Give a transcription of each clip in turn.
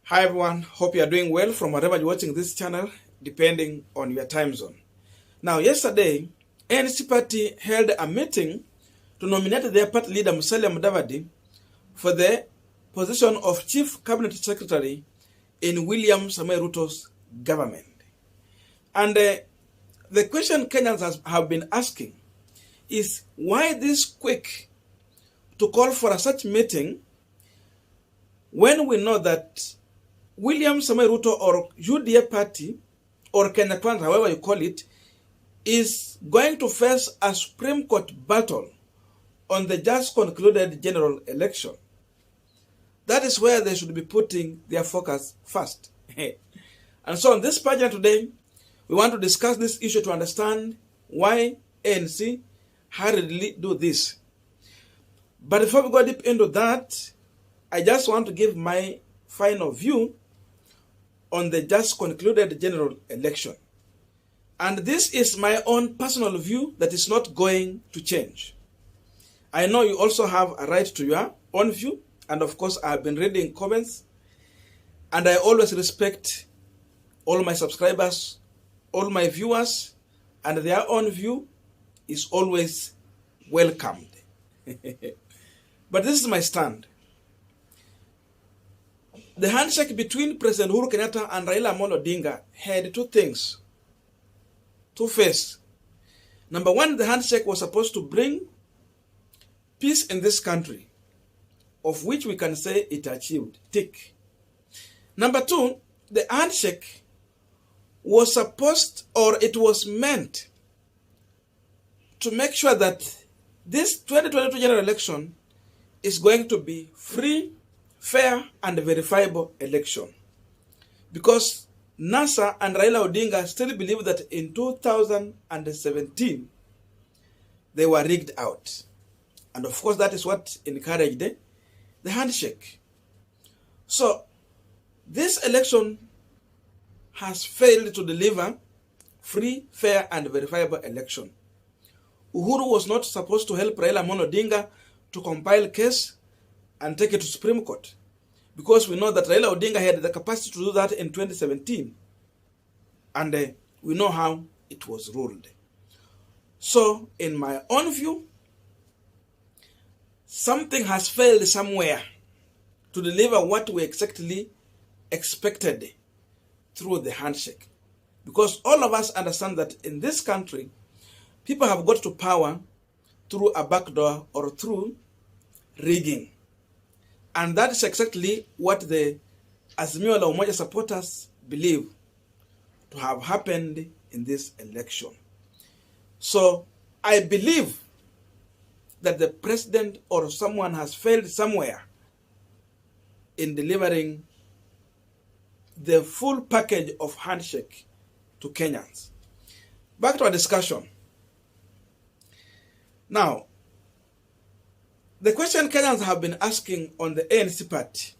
Hi everyone, hope you are doing well from wherever you're watching this channel, depending on your time zone. Now, yesterday, ANC party held a meeting to nominate their party leader Musalia Mudavadi for the position of Chief Cabinet Secretary in William Samoei Ruto's government. And the question Kenyans have been asking is why this quick to call for such meeting when we know that William Samoei Ruto or UDA party or Kenya Kwanza, however you call it, is going to face a Supreme Court battle on the just concluded general election. That is where they should be putting their focus first. And so on this page today, we want to discuss this issue to understand why ANC hurriedly do this. But before we go deep into that, I just want to give my final view on the just concluded general election. And this is my own personal view that is not going to change. I know you also have a right to your own view. And of course, I've been reading comments. And I always respect all my subscribers, all my viewers, and their own view is always welcomed. But this is my stand. The handshake between President Uhuru Kenyatta and Raila Odinga had two things to face. Number one, the handshake was supposed to bring peace in this country, of which we can say it achieved. Tick. Number two, the handshake was supposed, or it was meant to make sure that this 2022 general election is going to be free, fair, and verifiable election. Because NASA and Raila Odinga still believe that in 2017, they were rigged out. And of course, that is what encouraged the handshake. So, this election has failed to deliver free, fair, and verifiable election. Uhuru was not supposed to help Raila Odinga to compile case and take it to Supreme Court. Because we know that Raila Odinga had the capacity to do that in 2017. And we know how it was ruled. So, in my own view, something has failed somewhere to deliver what we exactly expected through the handshake. Because all of us understand that in this country, people have got to power through a backdoor or through rigging. And that is exactly what the Azimio la Umoja supporters believe to have happened in this election. So I believe that the president or someone has failed somewhere in delivering the full package of handshake to Kenyans. Back to our discussion. Now, the question Kenyans have been asking on the ANC party.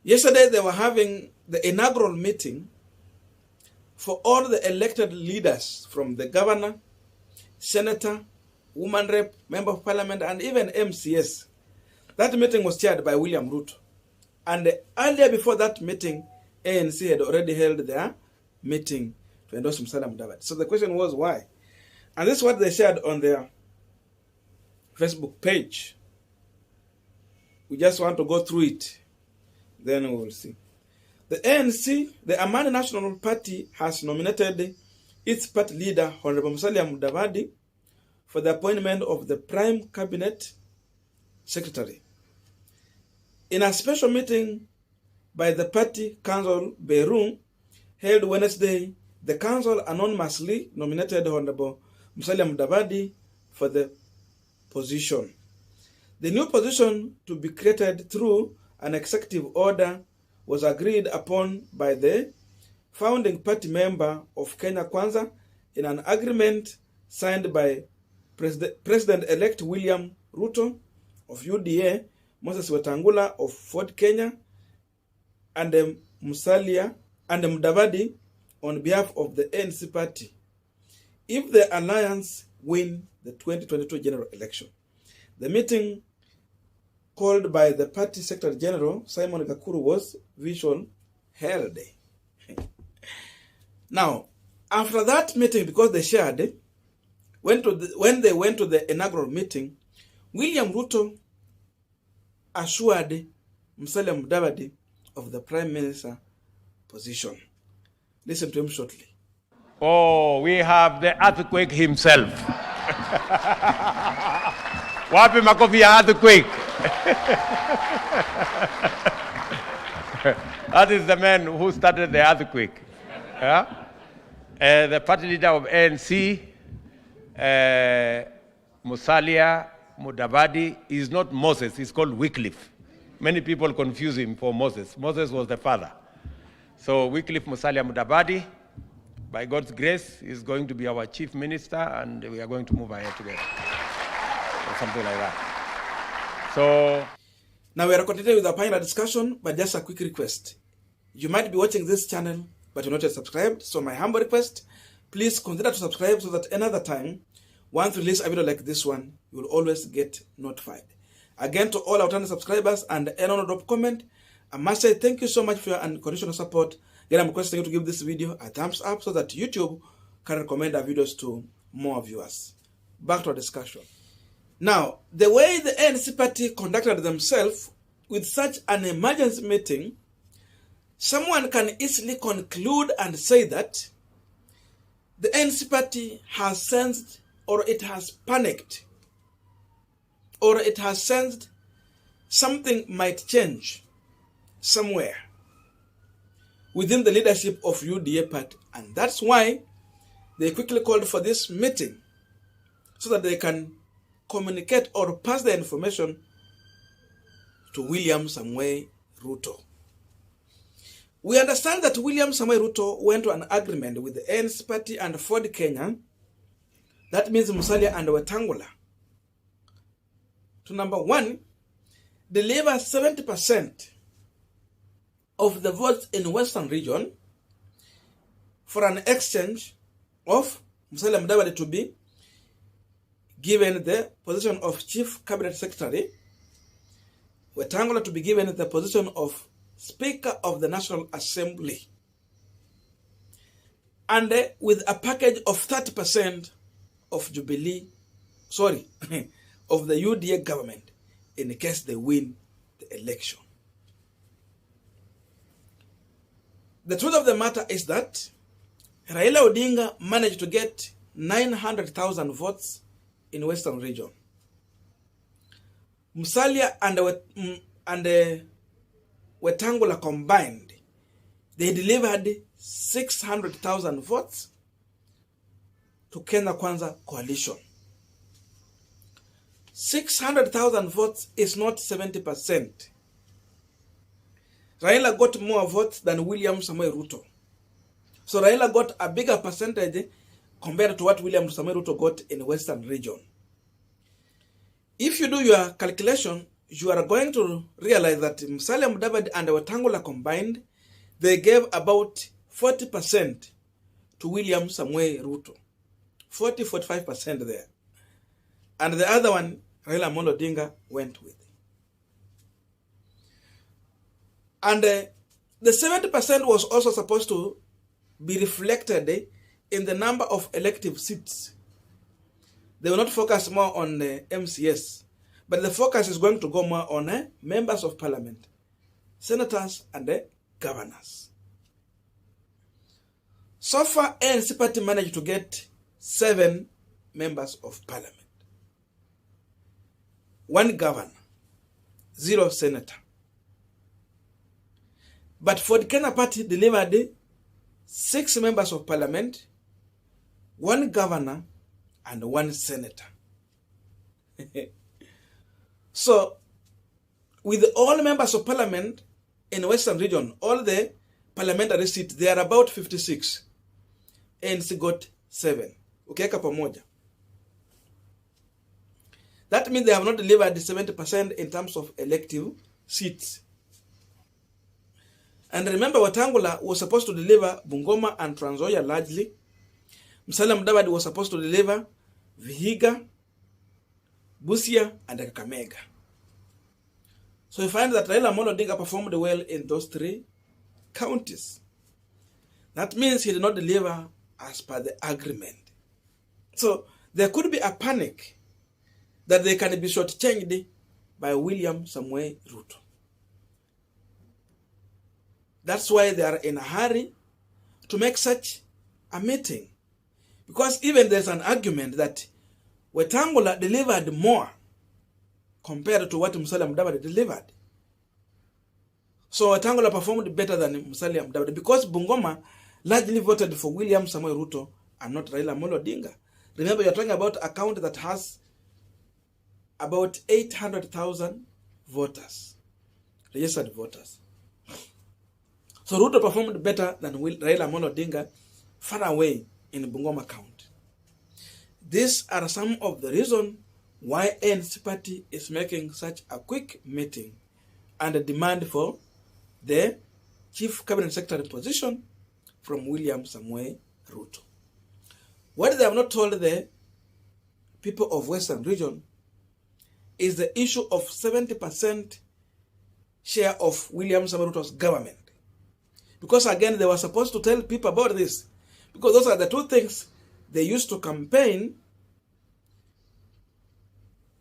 Yesterday they were having the inaugural meeting for all the elected leaders from the governor, senator, woman rep, member of parliament, and even MCS. That meeting was chaired by William Ruto. And earlier before that meeting, ANC had already held their meeting to endorse Musalia Mudavadi. So the question was why? And this is what they shared on their Facebook page. We just want to go through it. Then we will see. The ANC, the Amani National Party, has nominated its party leader, Honorable Musalia Mudavadi, for the appointment of the Prime Cabinet Secretary. In a special meeting by the party council Beirut held Wednesday, the council anonymously nominated Honorable Musalia Mudavadi for the position. The new position to be created through an executive order was agreed upon by the founding party member of Kenya Kwanza in an agreement signed by President-elect William Ruto of UDA, Moses Wetangula of Ford Kenya, and Musalia and Mudavadi on behalf of the ANC party, if the alliance win the 2022 general election. The meeting called by the party Secretary General Simon Gakuru was vision held. Now, after that meeting, because they shared, when they went to the inaugural meeting, William Ruto assured Musalia Mudavadi of the Prime Minister position. Listen to him shortly. Oh, we have the earthquake himself. Wapi makofi ya earthquake? That is the man who started the earthquake. Yeah? The party leader of ANC, Musalia Mudavadi, is not Moses, he's called Wycliffe. Many people confuse him for Moses. Moses was the father. So Wycliffe Musalia Mudavadi, by God's grace, is going to be our chief minister, and we are going to move ahead together. Or something like that. So now we are continuing with our final discussion, but just a quick request. You might be watching this channel, but you're not yet subscribed. So my humble request, please consider to subscribe so that another time, once we release a video like this one, you will always get notified. Again, to all our channel subscribers and anyone drop comment, I must say thank you so much for your unconditional support. Again, I'm requesting you to give this video a thumbs up so that YouTube can recommend our videos to more viewers. Back to our discussion. Now, the way the ANC party conducted themselves with such an emergency meeting, someone can easily conclude and say that the ANC party has sensed, or it has panicked, or it has sensed something might change somewhere within the leadership of UDA party. And that's why they quickly called for this meeting so that they can communicate or pass the information to William Samoei Ruto. We understand that William Samoei Ruto went to an agreement with the ANC party and Ford Kenya. That means Musalia and Wetangula, to number one, deliver 70% of the votes in Western region for an exchange of Musalia Mudavadi to be given the position of Chief Cabinet Secretary, Wetangula to be given the position of Speaker of the National Assembly, and with a package of 30% of Jubilee, of the UDA government in case they win the election. The truth of the matter is that Raila managed to get 900,000 votes in Western region. Musalia and Wetangula combined, they delivered 600,000 votes to Kenya Kwanza coalition. 600,000 votes is not 70%. Raila got more votes than William Samoei Ruto. So Raila got a bigger percentage compared to what William Samoei Ruto got in Western region. If you do your calculation, you are going to realize that Musalia Mudavadi and Wetangula combined, they gave about 40% to William Samoei Ruto. 40-45% there. And the other one, railaodinga went with. And the 70% was also supposed to be reflected in the number of elective seats. They will not focus more on MCS, but the focus is going to go more on members of parliament, senators, and governors. So far, ANC party managed to get 7 members of parliament, 1 governor, 0 senator. But for the Kenya party delivered 6 members of parliament, 1 governor, and 1 senator. So, with all members of parliament in Western region, all the parliamentary seats, they are about 56. ANC got 7. Ukiweka pamoja. That means they have not delivered 70% in terms of elective seats. And remember, Wetangula was supposed to deliver Bungoma and Trans Nzoia largely. Musalia Mudavadi was supposed to deliver Vihiga, Busia, and Kakamega. So you find that Raila Amolo Odinga performed well in those 3 counties. That means he did not deliver as per the agreement. So there could be a panic that they can be shortchanged by William Samoei Ruto. That's why they are in a hurry to make such a meeting. Because even there's an argument that Wetangula delivered more compared to what Musalia Mudavadi delivered. So Wetangula performed better than Musalia Mudavadi because Bungoma largely voted for William Samoei Ruto and not Raila Amolo Odinga. Remember, you're talking about a county that has about 800,000 voters, registered voters. So Ruto performed better than Raila Amolo Odinga far away in Bungoma County. These are some of the reasons why ANC party is making such a quick meeting and a demand for the Chief Cabinet Secretary position from William Samoei Ruto. What they have not told the people of Western region is the issue of 70% share of William Samoei Ruto's government. Because again, they were supposed to tell people about this. Because those are the 2 things they used to campaign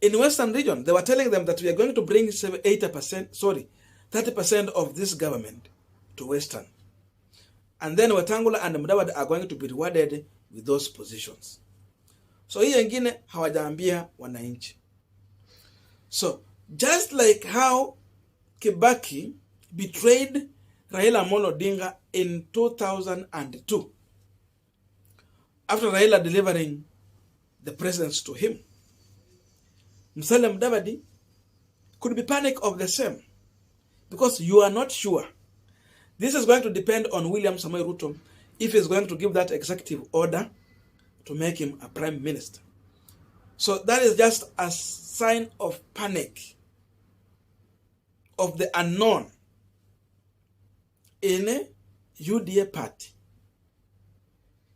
in Western region. They were telling them that we are going to bring 30% of this government to Western. And then Wetangula and Mudavadi are going to be rewarded with those positions. So hii wengine hawajaambia wananchi. So just like how Kibaki betrayed Raila Amolo Odinga in 2002, after Raila delivering the presidency to him, Musalia Mudavadi could be panic of the same, because you are not sure. This is going to depend on William Samoei Ruto if he's going to give that executive order to make him a prime minister. So that is just a sign of panic, of the unknown in a UDA party.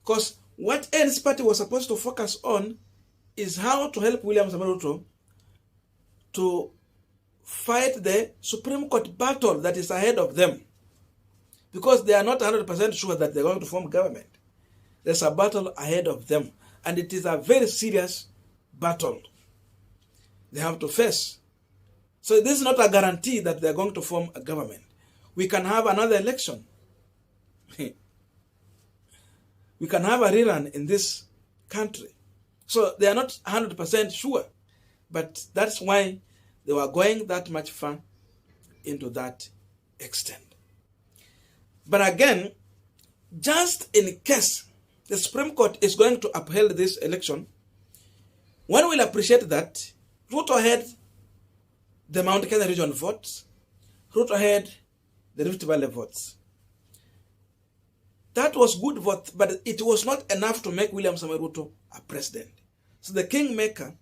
Because what ANC party was supposed to focus on is how to help William Samoei Ruto to fight the Supreme Court battle that is ahead of them. Because they are not 100% sure that they're going to form government. There's a battle ahead of them. And it is a very serious battle they have to face. So this is not a guarantee that they're going to form a government. We can have another election. We can have a rerun in this country. So they are not 100% sure. But that's why they were going that much far into that extent. But again, just in case the Supreme Court is going to uphold this election, one will appreciate that Ruto had the Mount Kenya region votes, Ruto had the Rift Valley votes. That was good vote, but it was not enough to make William Samoei Ruto a president. So the kingmaker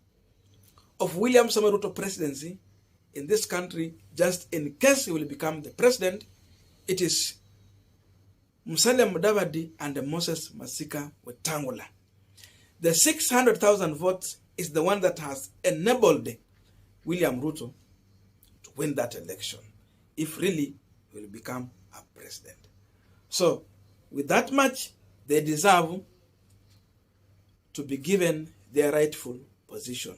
of William Samoei Ruto presidency in this country, just in case he will become the president, it is Musalia Mudavadi and Moses Masika Wetangula. The 600,000 votes is the one that has enabled William Ruto to win that election, if really he will become a president. So, with that much, they deserve to be given their rightful position.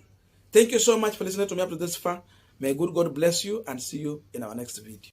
Thank you so much for listening to me up to this far. May good God bless you and see you in our next video.